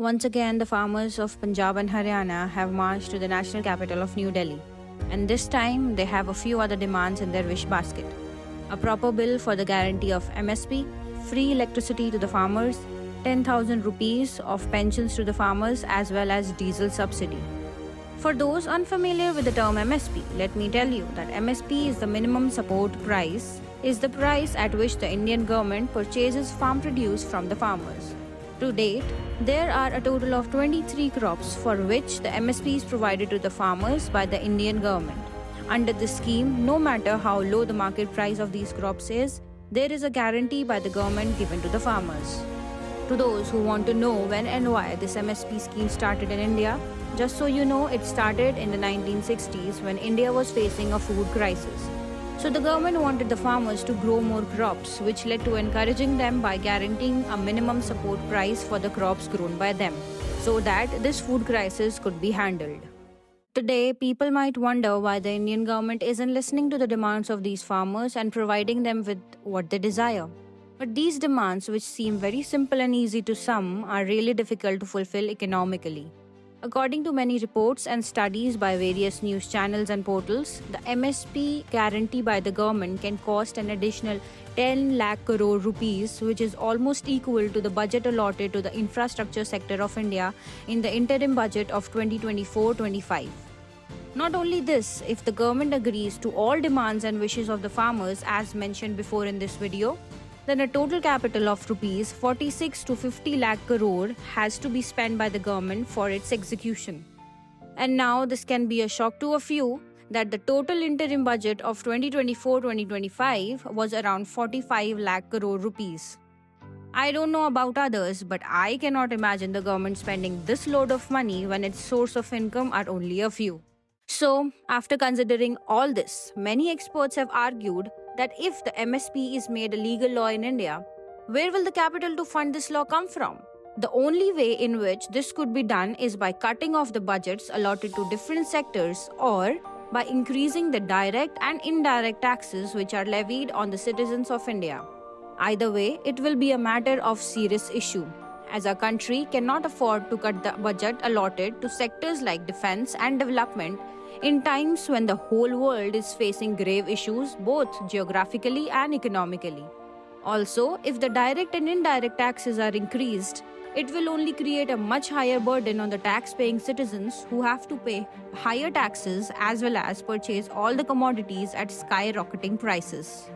Once again, the farmers of Punjab and Haryana have marched to the national capital of New Delhi. And this time, they have a few other demands in their wish basket. A proper bill for the guarantee of MSP, free electricity to the farmers, 10,000 rupees of pensions to the farmers as well as diesel subsidy. For those unfamiliar with the term MSP, let me tell you that MSP is the minimum support price, is the price at which the Indian government purchases farm produce from the farmers. To date, there are a total of 23 crops for which the MSP is provided to the farmers by the Indian government. Under this scheme, no matter how low the market price of these crops is, there is a guarantee by the government given to the farmers. To those who want to know when and why this MSP scheme started in India, just so you know, it started in the 1960s when India was facing a food crisis. So the government wanted the farmers to grow more crops, which led to encouraging them by guaranteeing a minimum support price for the crops grown by them, so that this food crisis could be handled. Today, people might wonder why the Indian government isn't listening to the demands of these farmers and providing them with what they desire. But these demands, which seem very simple and easy to some, are really difficult to fulfill economically. According to many reports and studies by various news channels and portals, the MSP guarantee by the government can cost an additional 10 lakh crore rupees, which is almost equal to the budget allotted to the infrastructure sector of India in the interim budget of 2024-25. Not only this, if the government agrees to all demands and wishes of the farmers as mentioned before in this video, then a total capital of rupees 46 to 50 lakh crore has to be spent by the government for its execution. And now this can be a shock to a few that the total interim budget of 2024-2025 was around 45 lakh crore rupees. I don't know about others, but I cannot imagine the government spending this load of money when its source of income are only a few. So, after considering all this, many experts have argued that if the MSP is made a legal law in India, where will the capital to fund this law come from? The only way in which this could be done is by cutting off the budgets allotted to different sectors or by increasing the direct and indirect taxes which are levied on the citizens of India. Either way, it will be a matter of serious issue, as our country cannot afford to cut the budget allotted to sectors like defense and development in times when the whole world is facing grave issues both geographically and economically. Also, if the direct and indirect taxes are increased, it will only create a much higher burden on the tax-paying citizens who have to pay higher taxes as well as purchase all the commodities at skyrocketing prices.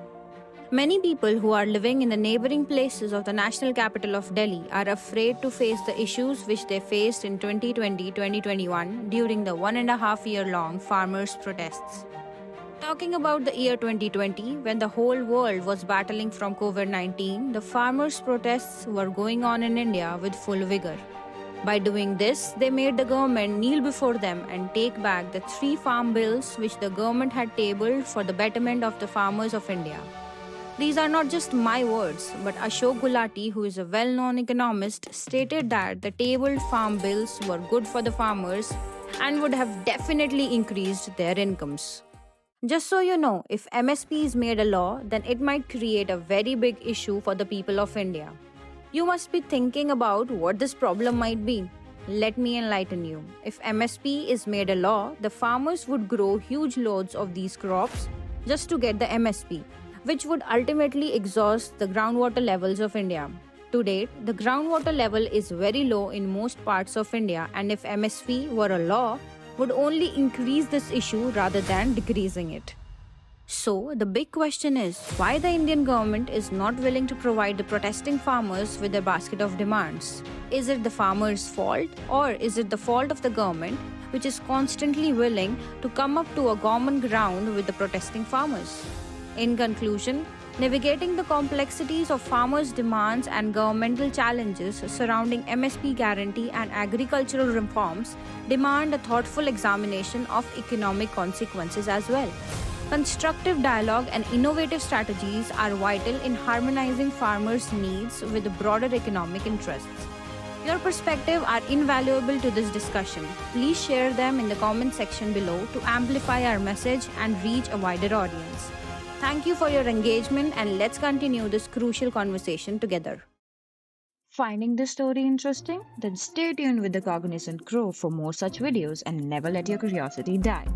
Many people who are living in the neighboring places of the national capital of Delhi are afraid to face the issues which they faced in 2020-2021 during the 1.5-year-long farmers' protests. Talking about the year 2020, when the whole world was battling from COVID-19, the farmers' protests were going on in India with full vigor. By doing this, they made the government kneel before them and take back the 3 farm bills which the government had tabled for the betterment of the farmers of India. These are not just my words, but Ashok Gulati, who is a well-known economist, stated that the tabled farm bills were good for the farmers and would have definitely increased their incomes. Just so you know, if MSP is made a law, then it might create a very big issue for the people of India. You must be thinking about what this problem might be. Let me enlighten you. If MSP is made a law, the farmers would grow huge loads of these crops just to get the MSP, which would ultimately exhaust the groundwater levels of India. To date, the groundwater level is very low in most parts of India, and if MSP were a law, would only increase this issue rather than decreasing it. So, the big question is why the Indian government is not willing to provide the protesting farmers with their basket of demands. Is it the farmers' fault, or is it the fault of the government, which is constantly willing to come up to a common ground with the protesting farmers? In conclusion, navigating the complexities of farmers' demands and governmental challenges surrounding MSP guarantee and agricultural reforms demand a thoughtful examination of economic consequences as well. Constructive dialogue and innovative strategies are vital in harmonizing farmers' needs with the broader economic interests. Your perspectives are invaluable to this discussion. Please share them in the comment section below to amplify our message and reach a wider audience. Thank you for your engagement, and let's continue this crucial conversation together. Finding this story interesting? Then stay tuned with the Cognizant Crow for more such videos and never let your curiosity die.